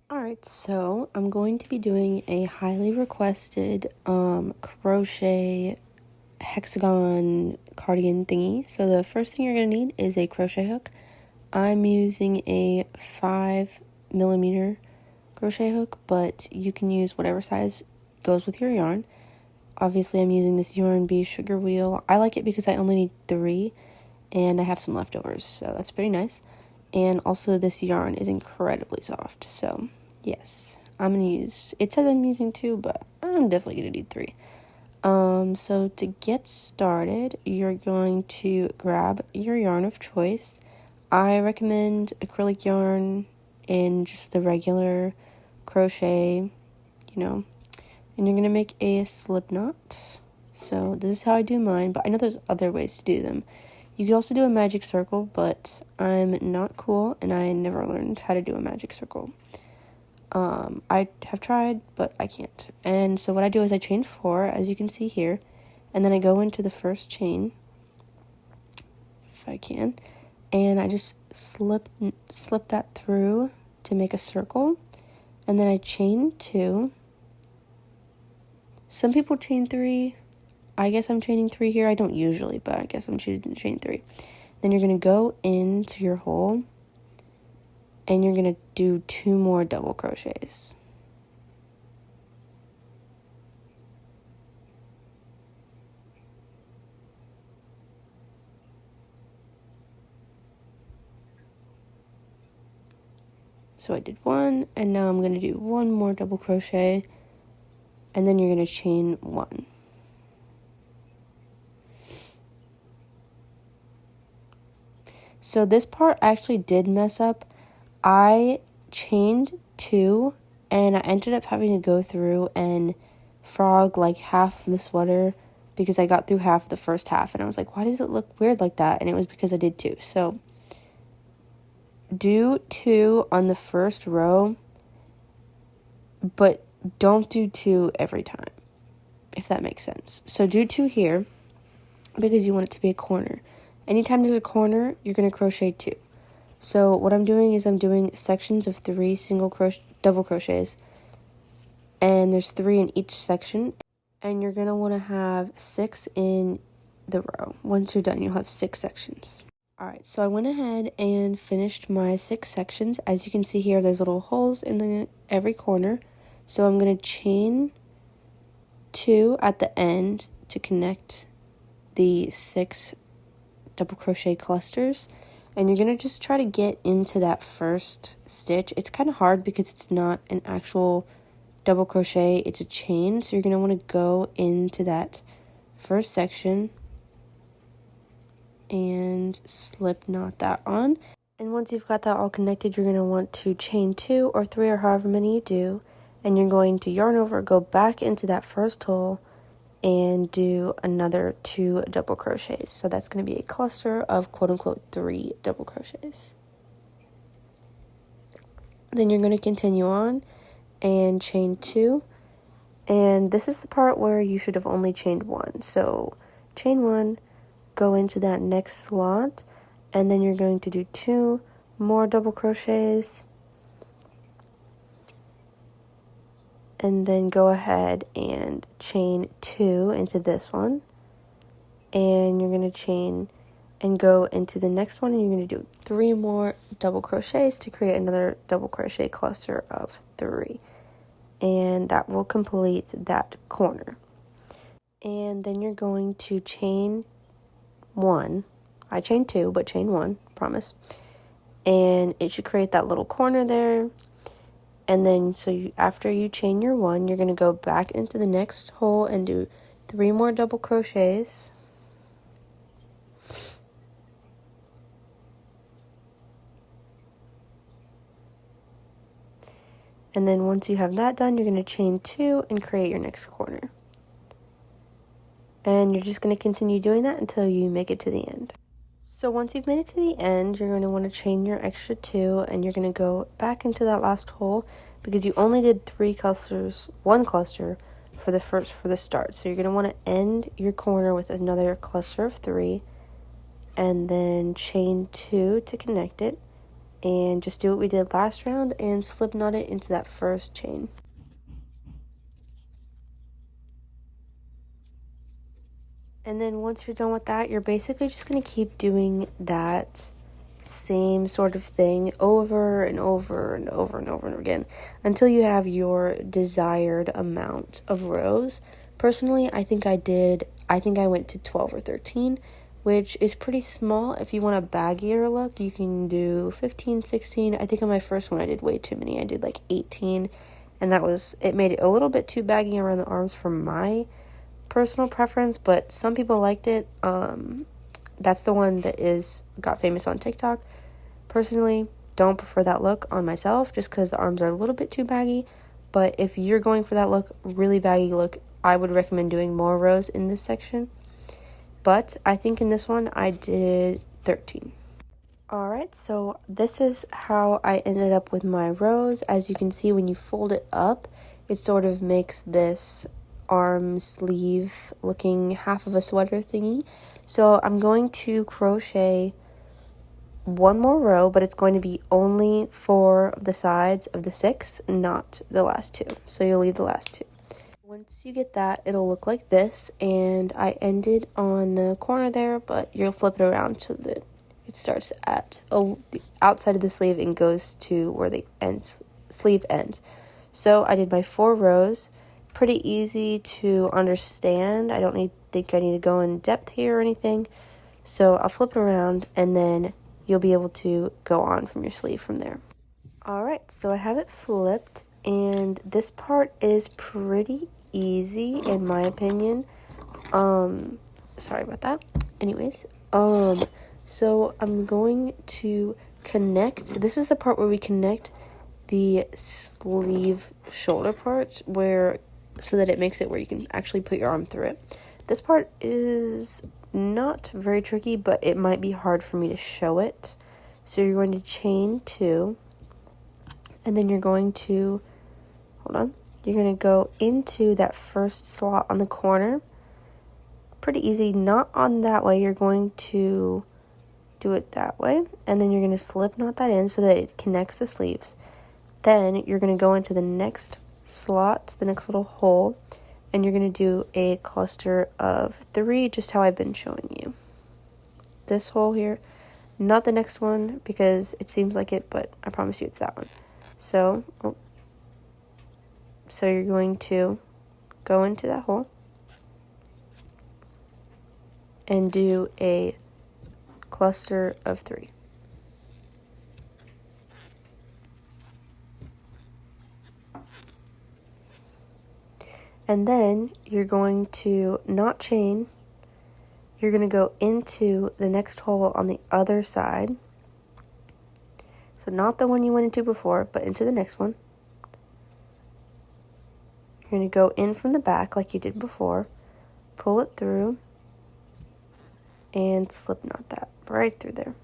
Alright, so I'm going to be doing a highly requested crochet hexagon cardigan thingy. So the first thing you're going to need is a crochet hook. I'm using a 5mm crochet hook, but you can use whatever size goes with your yarn. Obviously I'm using this Yarn Bee Sugar Wheel. I like it because I only need 3 and I have some leftovers, so that's pretty nice. And also this yarn is incredibly soft, so yes, I'm gonna use, it says I'm using 2, but I'm definitely gonna need 3. So to get started, you're going to grab your yarn of choice. I recommend acrylic yarn in just the regular crochet, and you're gonna make a slip knot. So this is how I do mine, but I know there's other ways to do them. You can also do a magic circle, but I'm not cool and I never learned how to do a magic circle. I have tried, but I can't. And so what I do is I chain 4, as you can see here, and then I go into the first chain, if I can, and I just slip that through to make a circle, and then I chain 2. Some people chain 3. I guess I'm chaining 3 here. I don't usually, but I guess I'm choosing to chain 3. Then you're going to go into your hole and you're going to do 2 more double crochets. So I did 1, and now I'm going to do 1 more double crochet, and then you're going to chain 1. So this part actually did mess up. I chained 2 and I ended up having to go through and frog like half of the sweater because I got through half the first half and I was like, why does it look weird like that? And it was because I did 2. So do 2 on the first row, but don't do 2 every time, if that makes sense. So do 2 here because you want it to be a corner. Anytime there's a corner, you're going to crochet 2. So what I'm doing is I'm doing sections of 3 double crochets, and there's 3 in each section, and you're going to want to have 6 in the row. Once you're done, you'll have 6 sections. Alright, so I went ahead and finished my 6 sections. As you can see here, there's little holes in every corner. So I'm going to chain 2 at the end to connect the 6 double crochet clusters, and you're going to just try to get into that first stitch. It's kind of hard because it's not an actual double crochet, it's a chain, so you're going to want to go into that first section and slip knot that on. And once you've got that all connected, you're going to want to chain 2 or 3 or however many you do, and you're going to yarn over, go back into that first hole and do another 2 double crochets. So that's going to be a cluster of quote-unquote 3 double crochets. Then you're going to continue on and chain 2, and this is the part where you should have only chained 1. So chain 1, go into that next slot, and then you're going to do 2 more double crochets, and then go ahead and chain 2 into this one, and you're going to chain and go into the next one, and you're going to do 3 more double crochets to create another double crochet cluster of 3, and that will complete that corner. And then you're going to chain 1. I chained 2, but chain 1, promise, and it should create that little corner there. And then, after you chain your 1, you're going to go back into the next hole and do 3 more double crochets. And then once you have that done, you're going to chain 2 and create your next corner. And you're just going to continue doing that until you make it to the end. So once you've made it to the end, you're going to want to chain your extra 2, and you're going to go back into that last hole because you only did 3 clusters, 1 cluster for the start. So you're going to want to end your corner with another cluster of 3, and then chain 2 to connect it, and just do what we did last round and slip knot it into that first chain. And then once you're done with that, you're basically just going to keep doing that same sort of thing over and over and over and over and over again until you have your desired amount of rows. Personally, I think I went to 12 or 13, which is pretty small. If you want a baggier look, you can do 15, 16. I think on my first one I did way too many. I did like 18, and it made it a little bit too baggy around the arms for my personal preference, but some people liked it. That's the one that got famous on TikTok. Personally, don't prefer that look on myself just because the arms are a little bit too baggy. But if you're going for that look, really baggy look, I would recommend doing more rows in this section. But I think in this one I did 13. Alright, so this is how I ended up with my rows. As you can see, when you fold it up, it sort of makes this arm sleeve looking half of a sweater thingy. So I'm going to crochet one more row, but it's going to be only for the sides of the 6, not the last 2. So you'll leave the last 2. Once you get that, it'll look like this, and I ended on the corner there, but you'll flip it around so that it starts at the outside of the sleeve and goes to where the sleeve ends. So I did my 4 rows. Pretty easy to understand. I don't think I need to go in depth here or anything. So I'll flip it around and then you'll be able to go on from your sleeve from there. Alright, so I have it flipped, and this part is pretty easy in my opinion. Sorry about that. Anyways, so I'm going to connect. This is the part where we connect the sleeve shoulder part so that it makes it where you can actually put your arm through it. This part is not very tricky, but it might be hard for me to show it. So you're going to chain 2, and then you're going to, you're going to go into that first slot on the corner. Pretty easy, not on that way, you're going to do it that way, and then you're going to slip knot that in so that it connects the sleeves. Then you're going to go into the next slot, the next little hole, and you're going to do a cluster of 3, just how I've been showing you. This hole here, not the next one because it seems like it, but I promise you it's that one. So you're going to go into that hole and do a cluster of 3. And then you're going to not chain. You're going to go into the next hole on the other side. So not the one you went into before, but into the next one. You're going to go in from the back like you did before. Pull it through. And slip knot that right through there.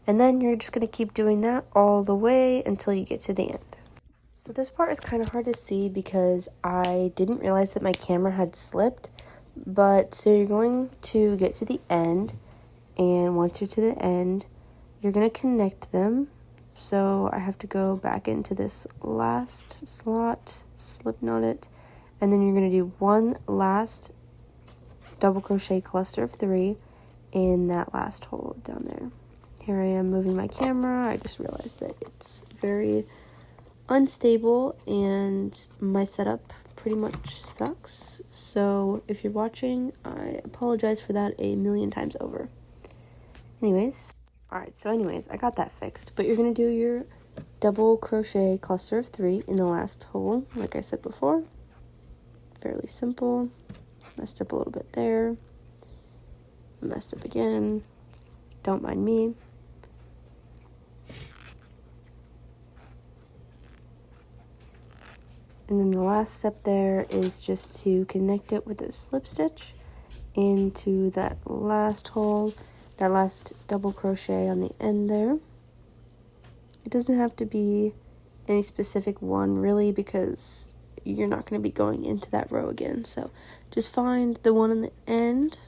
And then you're just going to keep doing that all the way until you get to the end. So this part is kind of hard to see because I didn't realize that my camera had slipped. But so you're going to get to the end, and once you're to the end, you're going to connect them. So I have to go back into this last slot, slip knot it, and then you're going to do one last double crochet cluster of 3 in that last hole down there. Here I am moving my camera. I just realized that it's very unstable and my setup pretty much sucks. So if you're watching, I apologize for that a million times over. Anyways, I got that fixed. But you're going to do your double crochet cluster of 3 in the last hole, like I said before. Fairly simple. Messed up a little bit there. Messed up again. Don't mind me. And then the last step there is just to connect it with a slip stitch into that last hole, that last double crochet on the end there. It doesn't have to be any specific one really because you're not going to be going into that row again. So just find the one on the end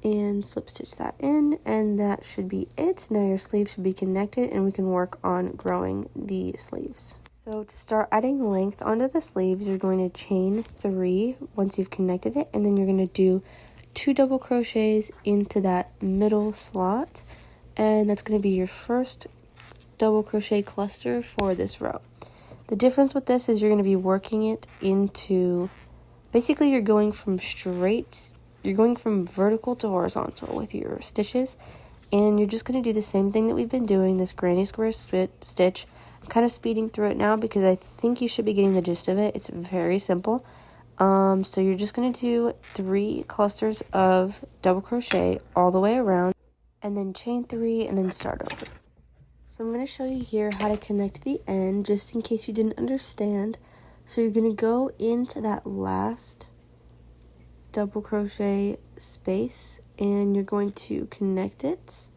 and slip stitch that in, and that should be it. Now your sleeve should be connected and we can work on growing the sleeves. So to start adding length onto the sleeves, you're going to chain 3 once you've connected it, and then you're going to do 2 double crochets into that middle slot, and that's going to be your first double crochet cluster for this row. The difference with this is you're going to be working it into, basically you're going from vertical to horizontal with your stitches, and you're just going to do the same thing that we've been doing, this granny square stitch. I'm kind of speeding through it now because I think you should be getting the gist of it. It's very simple. So you're just going to do 3 clusters of double crochet all the way around, and then chain 3 and then start over. So I'm going to show you here how to connect the end, just in case you didn't understand. So you're going to go into that last double crochet space, and you're going to connect it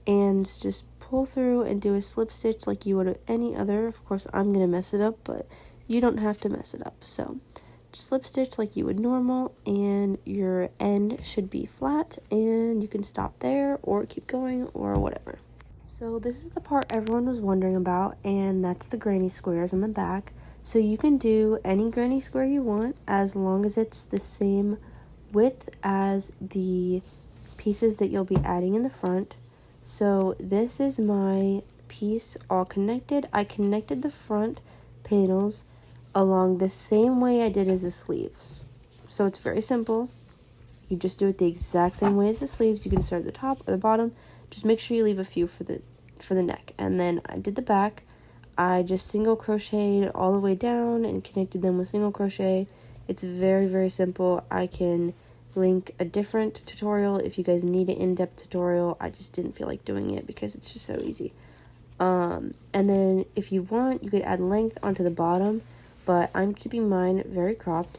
and just pull through and do a slip stitch like you would with any other. Of course, I'm going to mess it up, but you don't have to mess it up. So just slip stitch like you would normal, and your end should be flat, and you can stop there or keep going or whatever. So this is the part everyone was wondering about, and that's the granny squares on the back. So you can do any granny square you want as long as it's the same width as the pieces that you'll be adding in the front. So this is my piece all connected. I connected the front panels along the same way I did as the sleeves. So it's very simple. You just do it the exact same way as the sleeves. You can start at the top or the bottom. Just make sure you leave a few for the neck. And then I did the back. I just single crocheted all the way down and connected them with single crochet. It's very, very simple. I can link a different tutorial if you guys need an in-depth tutorial. I just didn't feel like doing it because it's just so easy. And then if you want, you could add length onto the bottom, but I'm keeping mine very cropped,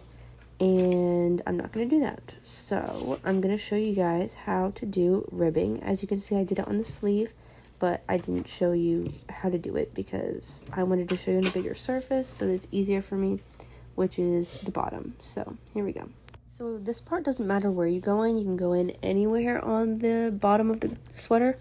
and I'm not going to do that. So I'm going to show you guys how to do ribbing. As you can see, I did it on the sleeve, but I didn't show you how to do it because I wanted to show you on a bigger surface so that it's easier for me, which is the bottom. So here we go. So this part doesn't matter where you go in. You can go in anywhere on the bottom of the sweater.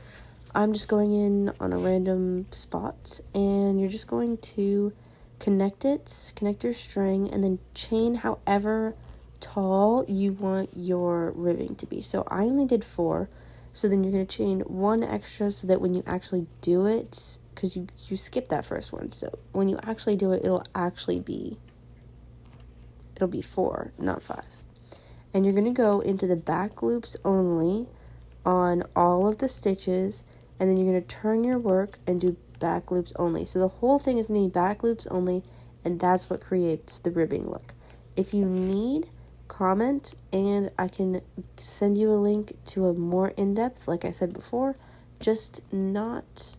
I'm just going in on a random spot, and you're just going to connect your string, and then chain however tall you want your ribbing to be. So I only did 4, so then you're going to chain 1 extra so that when you actually do it, because you skip that first one, so when you actually do it, it'll be 4, not 5. And you're going to go into the back loops only on all of the stitches, and then you're going to turn your work and do back loops only. So the whole thing is going to be back loops only, and that's what creates the ribbing look. If you need, comment and I can send you a link to a more in-depth, like I said before. I'm not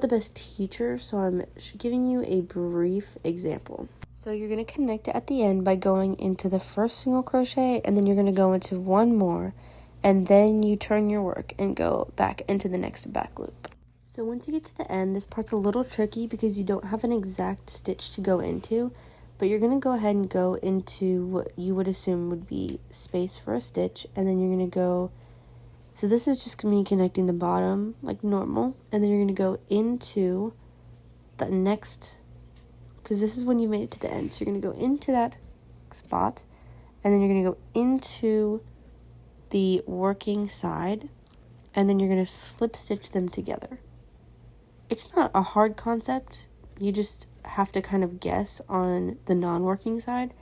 the best teacher, so I'm giving you a brief example. So you're going to connect it at the end by going into the first single crochet, and then you're going to go into 1 more, and then you turn your work and go back into the next back loop. So once you get to the end, this part's a little tricky because you don't have an exact stitch to go into, but you're going to go ahead and go into what you would assume would be space for a stitch, and then you're going to go, so this is just me connecting the bottom like normal, and then you're going to go into the next, because this is when you made it to the end, so you're going to go into that spot, and then you're going to go into the working side, and then you're going to slip stitch them together. It's not a hard concept. You just have to kind of guess on the non-working side,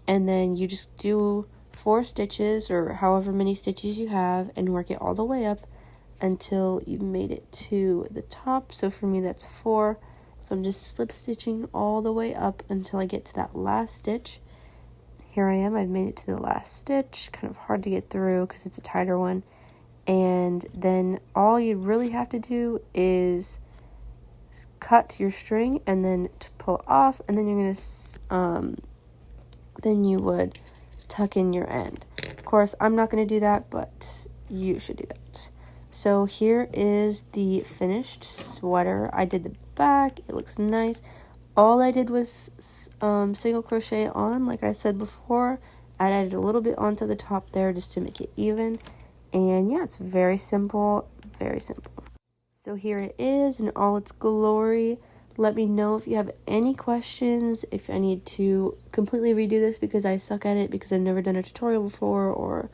and then you just do 4 stitches or however many stitches you have and work it all the way up until you've made it to the top. So for me that's 4, so I'm just slip stitching all the way up until I get to that last stitch. Here I am, I've made it to the last stitch. Kind of hard to get through because it's a tighter one, and then all you really have to do is cut your string and then to pull it off, and then you're going to then you would tuck in your end. Of course, I'm not going to do that, but you should do that. So here is the finished sweater. I did the back. It looks nice. All I did was single crochet on, like I said before, I added a little bit onto the top there just to make it even. And yeah, it's very simple, very simple. So here it is in all its glory. Let me know if you have any questions, if I need to completely redo this because I suck at it because I've never done a tutorial before or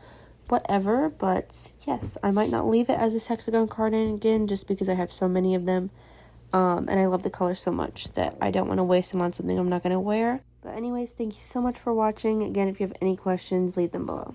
whatever. But yes, I might not leave it as this hexagon cardigan again just because I have so many of them. And I love the color so much that I don't want to waste them on something I'm not going to wear. But anyways, thank you so much for watching. Again, if you have any questions, leave them below.